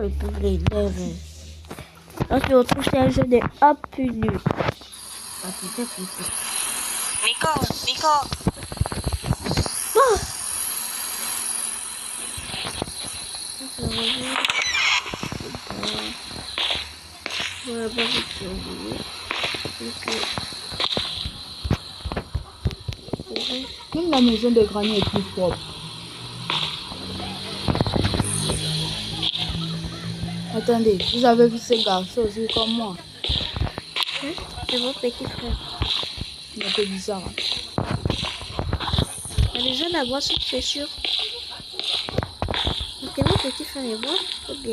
le public. On se retrouve sur un jeu de APNU. Ah putain, putain. Nico, Nico. Oh! Voilà, pas Même la maison de granit est plus propre. Attendez, vous avez vu ces garçons aussi comme moi? Hein? C'est mon petit frère. C'est un peu bizarre. Hein? Il y a des gens là-bas, c'est sûr. C'est mon petit frère et moi. Ok.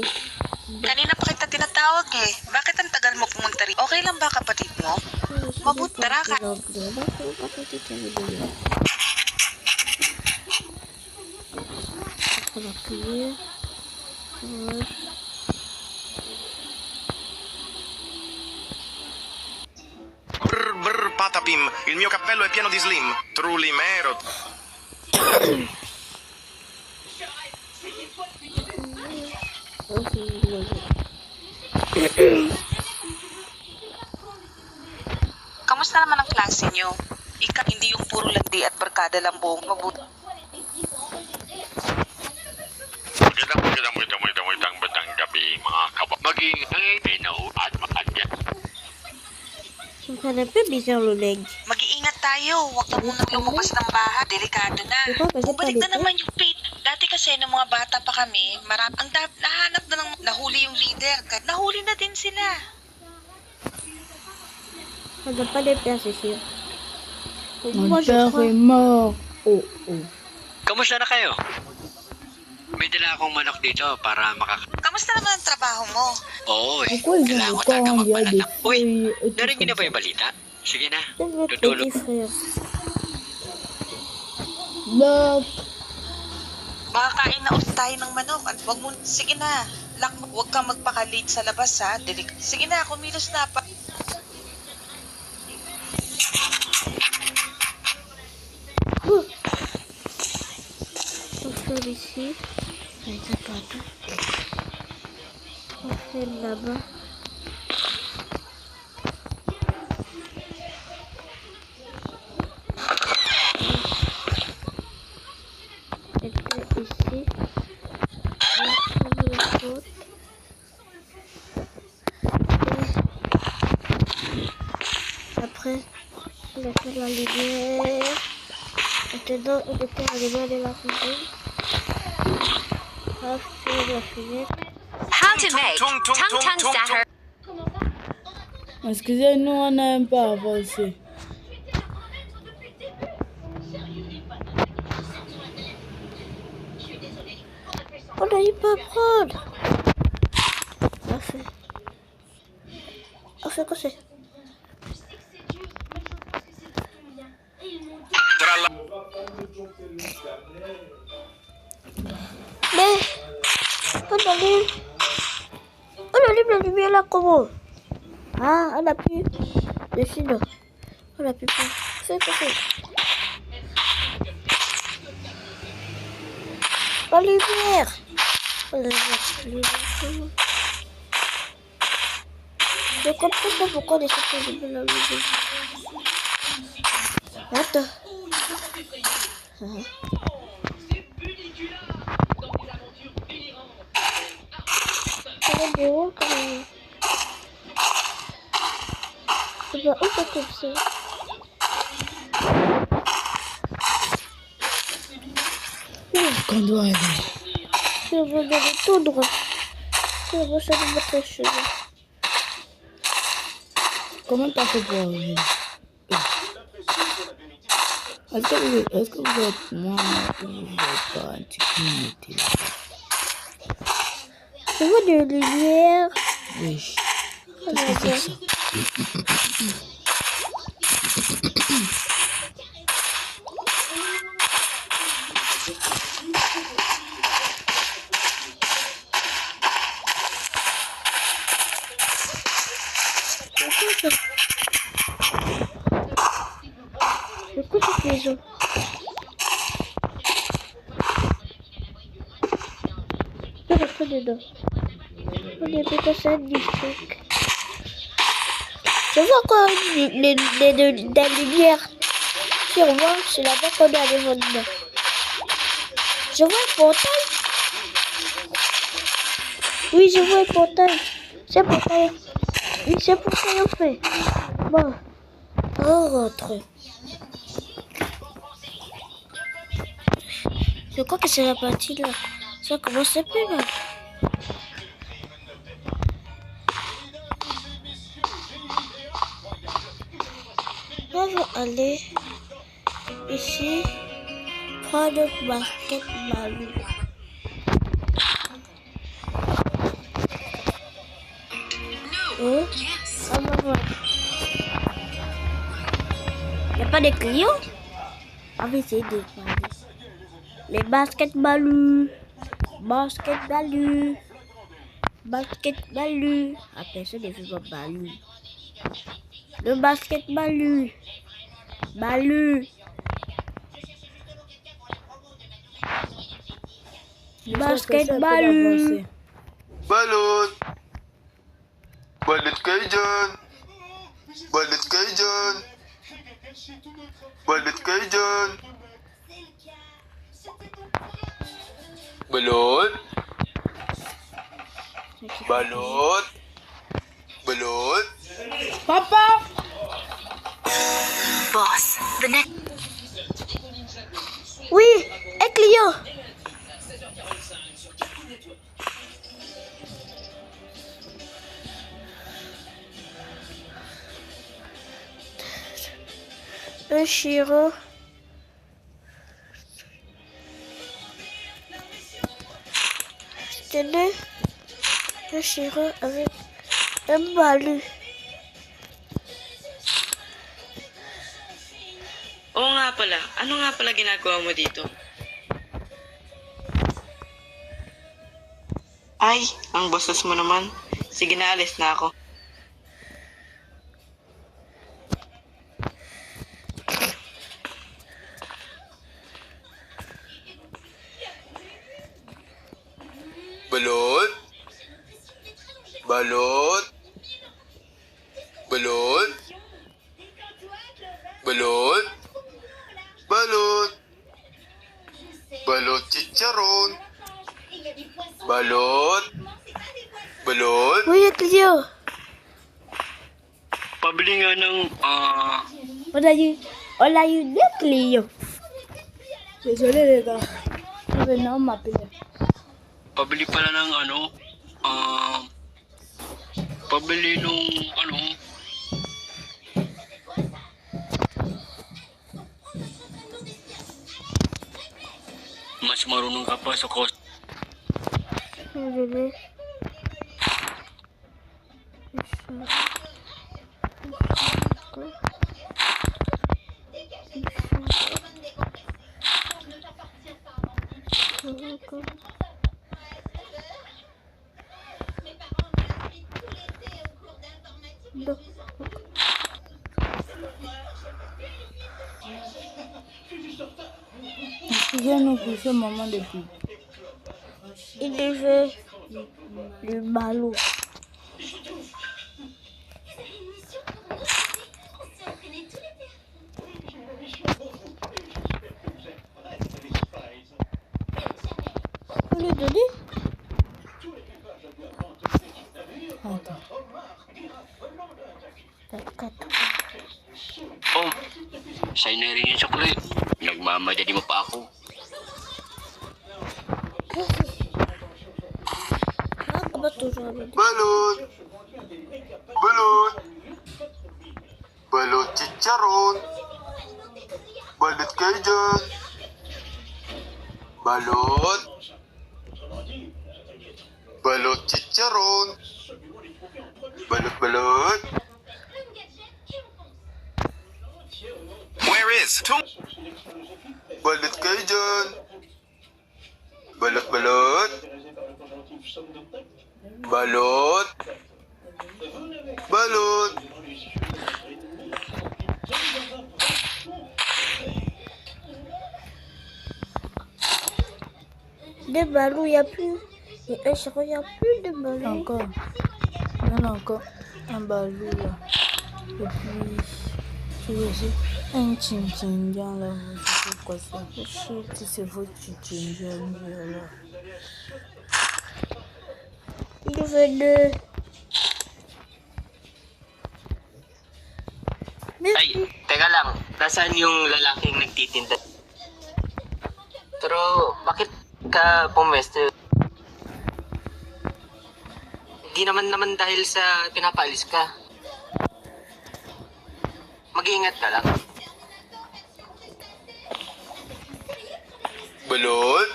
Kanina pa kita tinatawag eh. Bakit ang tagal mo pumunta rin? Okay lang ba kapatid mo? Mabuti, tara ka. Brr, brr, patapim, il mio cappello è pieno di slim. Trulimero. Kamusta naman ang klase nyo? Hindi yung puro landi at barkada lang buong mabuti. Magandang batang gabi mga kaba. Mag-iingay, pinaw at makadya. Ça n'a pas bizarre le leg. Mag-iingat tayo. Huwag na munang lumabas ng bahay. Delikado na. Bumalik na naman yung pit. Dati kasi nung mga bata pa kami, nahanap na ng nahuli yung leader. Nahuli na din sila. Ça n'a pas de place ici. Mon père est mort. Oh, oh. Kamusta na kayo? May dala akong manok dito para Kamusta naman ang trabaho mo? Oo eh. Pourquoi ils Kailangan ont ko taga encore des magpalatak. Uy, feuilles et tout narinig niyo na ba comme yung balita? Sige na, C'est votre tutulog. petit frère. Look. Makakain na ulit tayo ng manok at wag mo, sige na, wag kang magpaka-late sa labas ha. Sige na, kumilos na pa. On fait ici. Avec la pâte. On fait là-bas. Et puis ici. On fait le côte. Après, on a fait la lumière. On était la lumière de la cuisine. Hop, sur la fenêtre. How to make Tung, tung, tung, tung tung tung, satter. Excusez-nous, on n'aime pas avancer. On n'arrive pas à prendre. Parfait. Parfait, quoi c'est? Tra la... Mais on allume la lumière là comment? Ah, on a pu dessus là. On a pu pas. C'est passé. La lumière. La lumière. Je comprends pas pourquoi on est sorti de la lumière. Attends. C'est beau quand même. C'est pas ouf comme ça. Qu'on doit aller. Je vais regarder tout droit. Je vais regarder votre cheveux. Comment t'as fait pour arriver? Est-ce que vous êtes moi ou vous êtes pas antiquité? Je vois des lumières. Oui. Qu'est-ce que c'est ça? C'est quoi cette maison? Je vais rentrer dedans. On est plutôt scientifique. Je vois encore des lumières. Sur moi, c'est là-bas qu'on est allé maintenant. Je vois un portail. Oui, je vois un portail. C'est portail. Oui, c'est portail en fait. Bon, on rentre. Je crois que c'est la partie là. Ça commence un peu mal. On va aller ici prendre le basketball. Oh, on va voir. Il n'y a pas de clients? On va essayer de parler. Les basketballus. Basketballus. Basketballus. Ah, personne ne fait pas balu. Le basketballus. Balu. Basketballus. Balon. Balut kayo dyan. Balut kayo dyan. Balut kayo dyan. Balot. Balot. Balot. Boss, the next... Oui, un client. Un chiro. Tenez, un chiro avec un balu. Oo nga pala. Ano nga pala ginagawa mo dito? Ay, ang bosses mo naman. Sige na, alis na ako. Balot. Balot. Balot. Balot. Balot. Balot chicharon. Balot. Balot. Oui, un client. Pabili nga ng, On a eu deux clients. Désolé les gars. Maintenant, on m'appelle. pabili pala ng pabili nung mas marunong ka pa sa cost. Désolé. Viens nous coucher, maman, depuis. Il devait le ballon. Vous lui donnez? Oh, sa'yo na rin yung chocolate. Nagmamadali mo pa ako. Ah, bah toujours avec. Balot. Balot. Balot chicharon. Balut kayo dyan. Balot. Balot chicharon. Balot balot. Where is? Balut kayo dyan. Balot balot. Balot. Balot. Des ballons, il n'y a plus. Ay, siya kaya pwede ba? Encore. Il y en a encore un balou là. Et puis, tu vois aussi un chinchindien là. Je sais pas quoi ça. Si c'est votre chinchindien là. Il veut deux. Ay, teka lang. Nasaan yung lalaking nagtitinda? Pero, bakit ka pumwesto? Hindi naman dahil sa pinapaalis ka. Mag-iingat ka lang. Balot?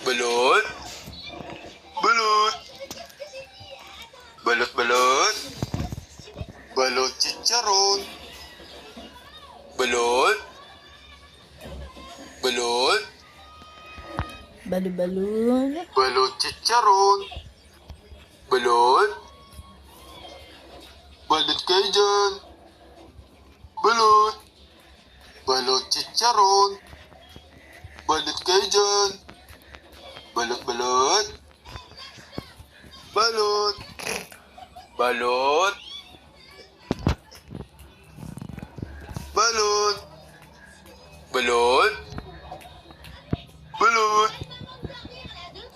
Balot? Balot? Balot, balot? Balot chicharon? Balot? Balot? Balou. Balot chicharon? Balot? Balot kayo dyan? Balot? Balot chicharon? Balot kayo dyan? Balot, balot? Balot? Balot? Balot? Balot? Balot?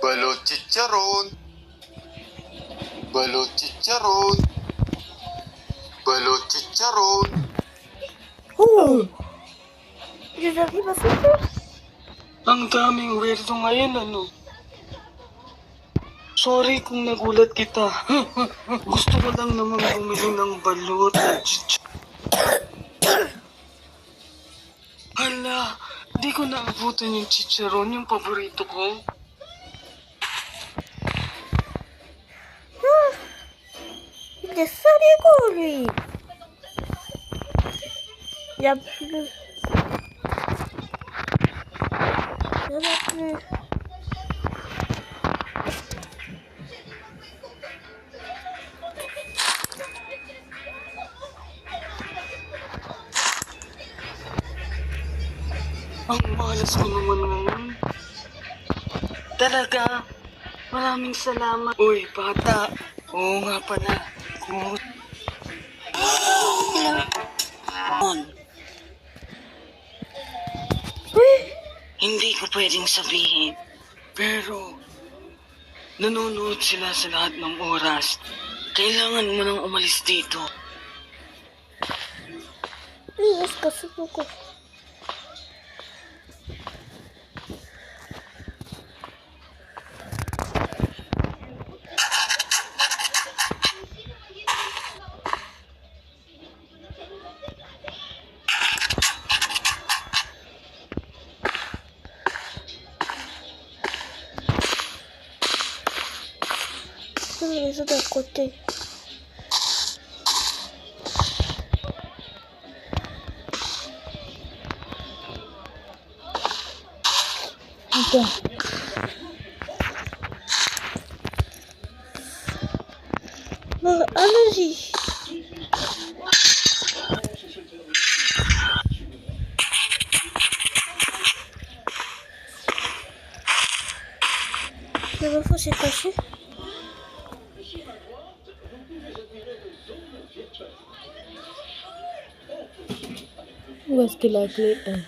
Balot chicharon? Balot chicharon? Balot chicharon? Oh! J'avais pas fait ça. Ang daming weirdo ngayon, ano? Sorry kung nagulat kita. Gusto ko lang naman bumili ng balot at Hala, di ko naabutan yung chicharon, yung paborito ko. Il est sadico, lui. Il y a plus. Il y en a plus. Ang malas ko naman ngayon. Talaga, maraming salamat. Uy, bata. Oo nga pala. Hindi ko pwedeng sabihin. Pero, nanonood sila sa lahat ng oras. Kailangan mo nang umalis dito. Est-ce que c'est beaucoup? Les autres à côté. Attends. Bon, allons-y. Le refus s'est caché. Où est-ce que la clé est?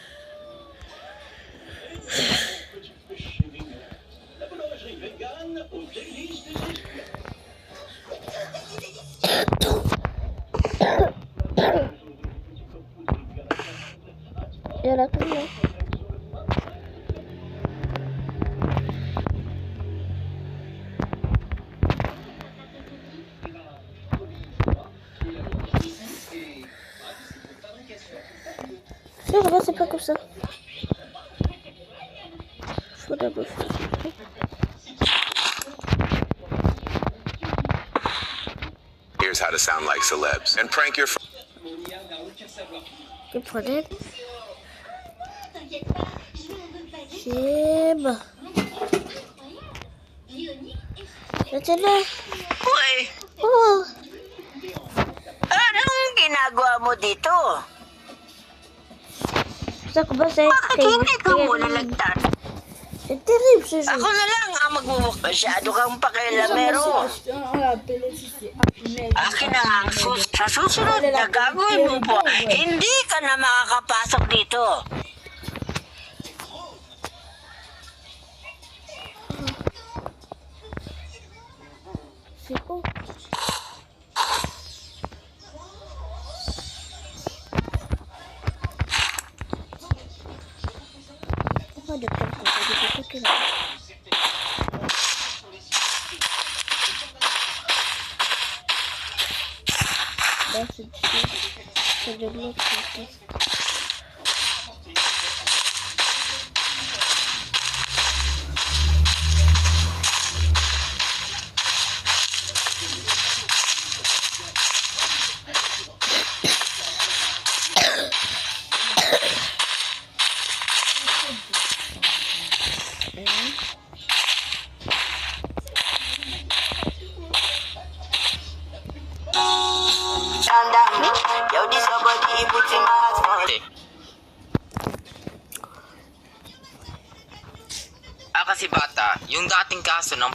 Il y a la clé. Non, regarde, c'est pas comme ça. Faut d'abord faire. Here's how to sound like celebs and prank your friends. Le problème, c'est bon. Maintenant, Uy, oh, anong ginagawa mo dito? ça commence à être Bakit hindi ka muna nagtat? C'est terrible ce jeu. Ako na lang ang magmumuk. Masyado kang pakialamero. On l'appelle ici, c'est Ahmed. Akin na nga ang sa susunod na gagawin mo po. Hindi ka na makakapasok dito. C'est où? Pourquoi de quel côté? De quel côté là? Là c'est dessus. C'est de l'autre côté. Kasi bata, yung dating kaso ng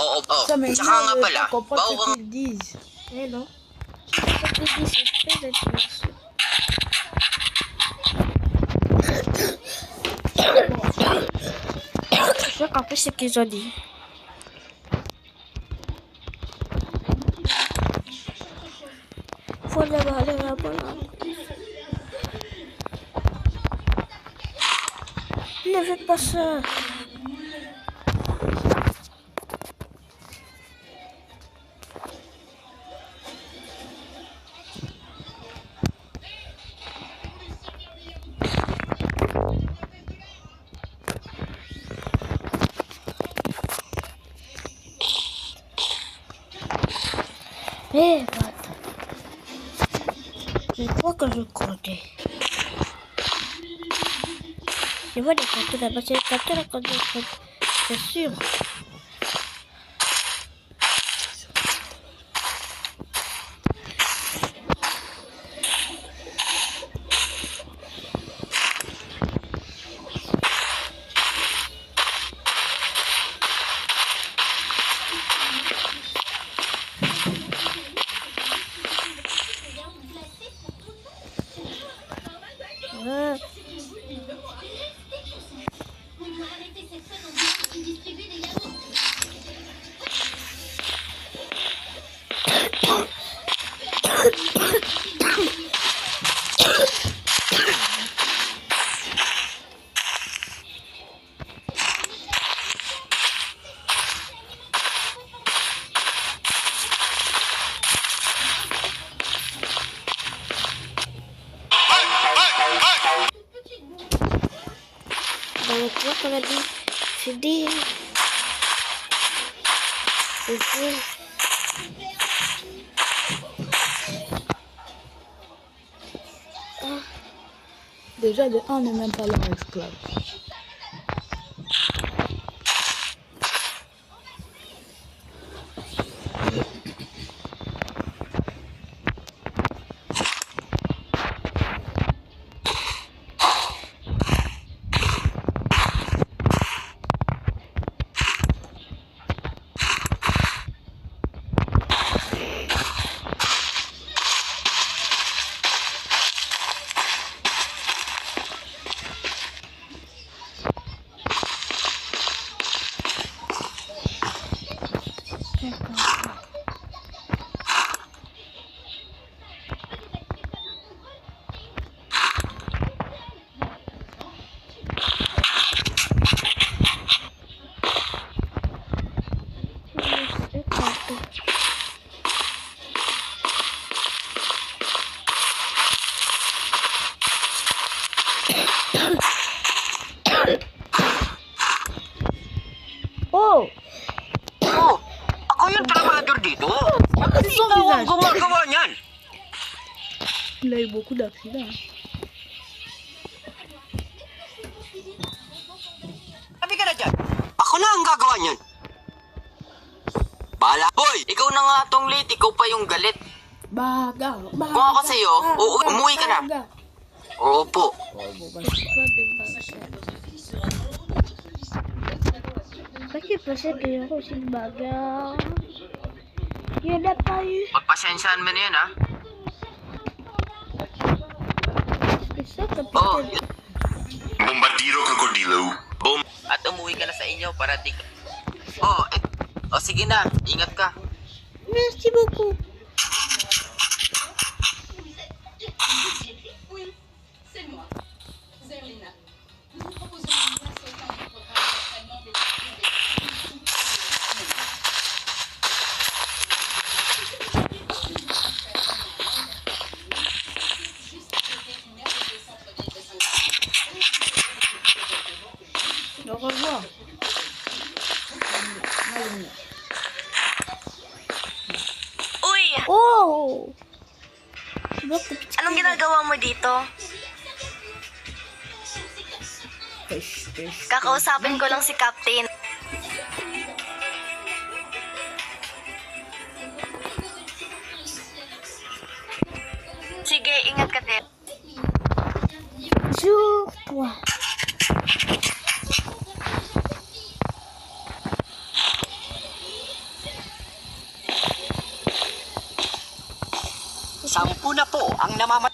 Oo. Ça mais Tsaka nga je pala, comprends bago ce kang qu'ils disent. Eh non. C'est très intéressant. J'ai compris ce qu'ils ont dit. Faut d'abord aller la banane. Ne fais pas ça. Eh, bâtard. Je crois que je connais. Je vois des capteurs là-bas, c'est des capteurs là quand c'est sûr. Donc, tu vois qu'on a dit, c'est dit. C'est dit. Déjà, de 1, on n'est même pas là en esclave. Oh! Oh! Ako yung trabador dito? Bakit ikaw ang gumagawa niyan? Il a eu beaucoup d'accidents. Sabi ka na dyan. Ako na ang gagawa niyan. Bahala. Hoy! Ikaw na nga tong late. Ikaw pa yung galit. Baga! Kung ako sa'yo, umuwi ka na. Opo. Pas de baguette. Kasi pasagay ako si Baga. Yun na pa yun. Pagpasensyaan mo na yan, ha? Isa ka Oo. Bombardiro crocodilo. At umuwi ka na sa inyo para di ka... sige na. Ingat ka. Merci beaucoup. Au revoir. Uy, Oh! anong ginagawa mo dito? Kakausapin ko lang si Captain. Sige, ingat ka din. Jour-toi. Sampu na po ang namamat...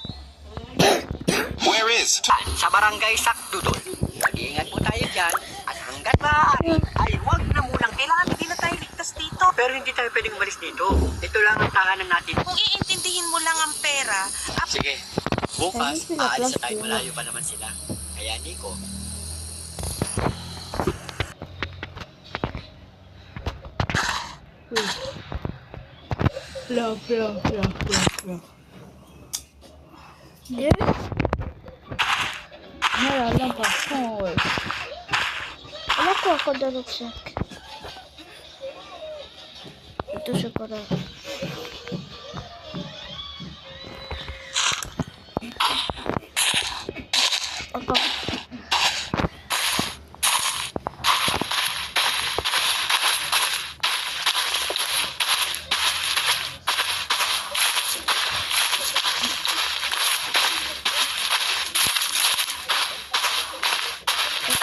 Where is? sa barangay Sakdudol. Mag-iingat po tayo dyan. At hanggat maaari, ay huwag na munang kailangan hindi na tayo ligtas dito. Pero hindi tayo pwedeng umalis dito. Ito lang ang tahanan natin. Kung iintindihin mo lang ang pera, Sige, bukas, aalis na tayo. Malayo pa naman sila. Kaya Nico, Fleur. Deux. Là, par contre, ouais. On a quoi encore dans notre sac? Tout chocolat. Encore.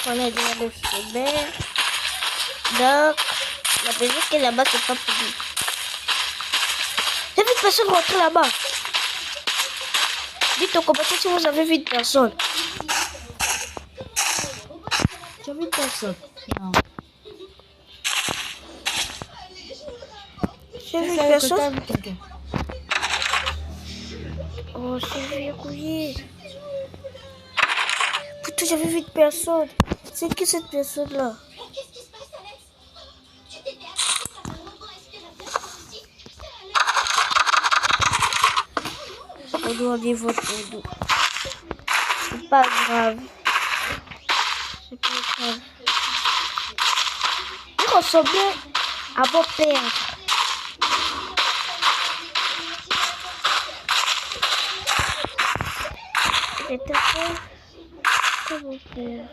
On a déjà le chemin. Donc, la personne qui est là-bas, c'est pas pour nous. J'ai vu une personne rentrer là-bas. Dites au commentaire si vous avez vu une personne. Tu as vu personne? Non. J'ai vu une T'as personne. vu quelqu'un? Oh, c'est verrouillé. Putain, j'avais vu une personne. C'est qui cette personne-là? On doit aller voter. C'est pas grave. C'est pas grave. Il ressemblait à mon père. C'était quoi? Comme mon père.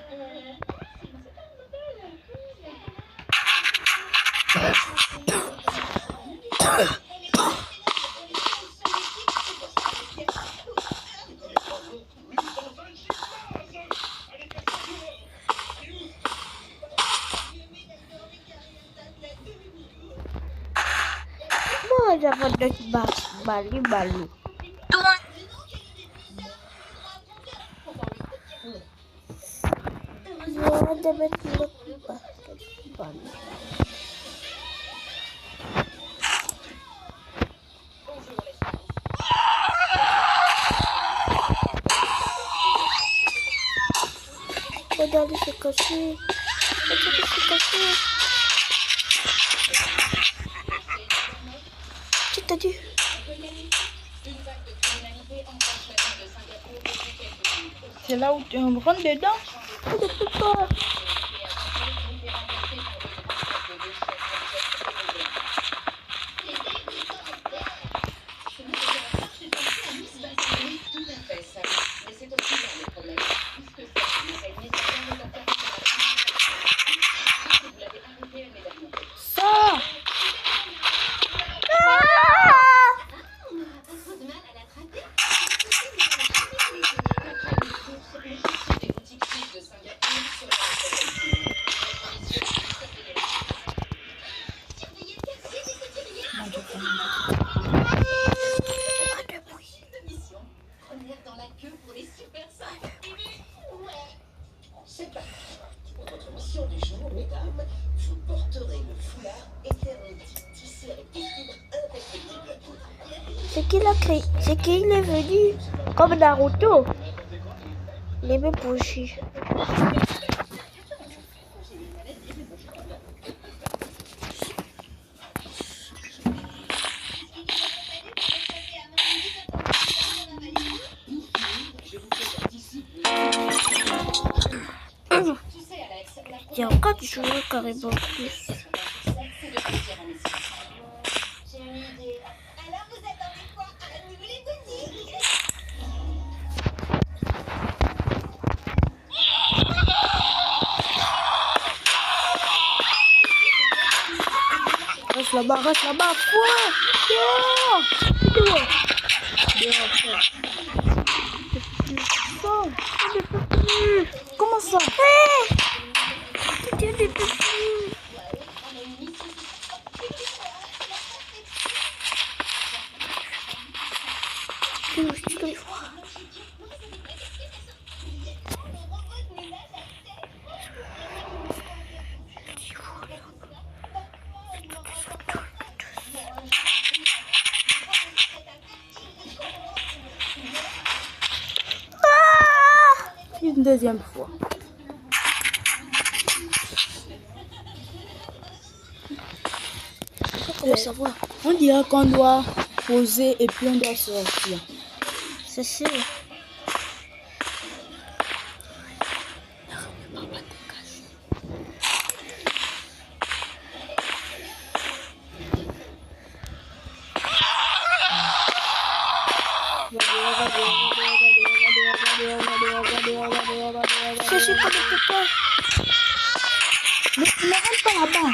Moi, j'avais d'autres Bali. Ada betul basket. Udah dikasih. Cita dia. C'est là où tu rentres dedans? Je ne peux pas. Ça. C'est qu'il a créé, c'est qu'il est venu comme Naruto. Les mêmes bougies. Il y a encore du joueur carrément plus. Reste là-bas, quoi? Comment ça? Une deuxième fois. Comment savoir? On dirait qu'on doit poser et puis on doit sortir. C'est sûr. Je suis pas de papa. Mais ne rentre pas là-bas.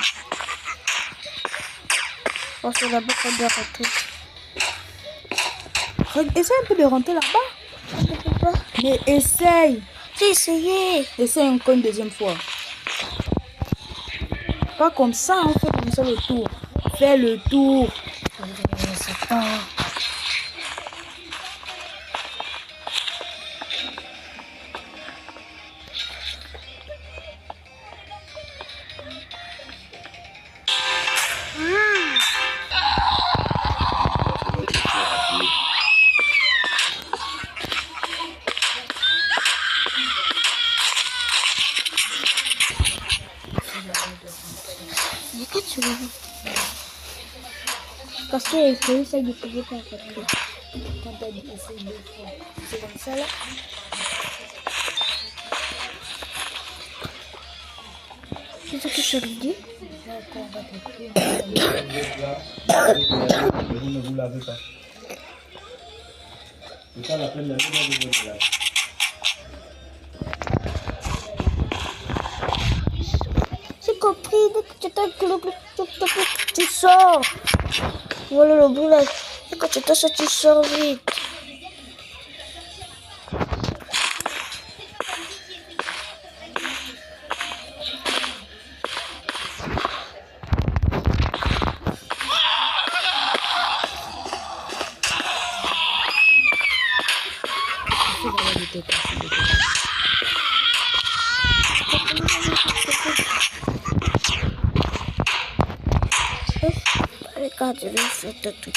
Oh, c'est là-bas qu'on doit rentrer. Essaye un peu de rentrer là-bas. Je ne peux pas. Mais essaye. J'ai essayé. Essaye encore une deuxième fois. Pas comme ça, on fait comme ça le tour. Fais le tour. Mais quand tu le vois? Parce que ça ne pouvait pas rentrer. Quand t'as dit essaye deux fois. C'est comme ça là. C'est ce que je lui dis. Ne vous lavez pas. C'est ça la peine de la vie. J'ai compris, dès que tu sors. Voilà le bout là. Et quand tu t'as ça, tu sors vite. Regarde, je vais faire tout.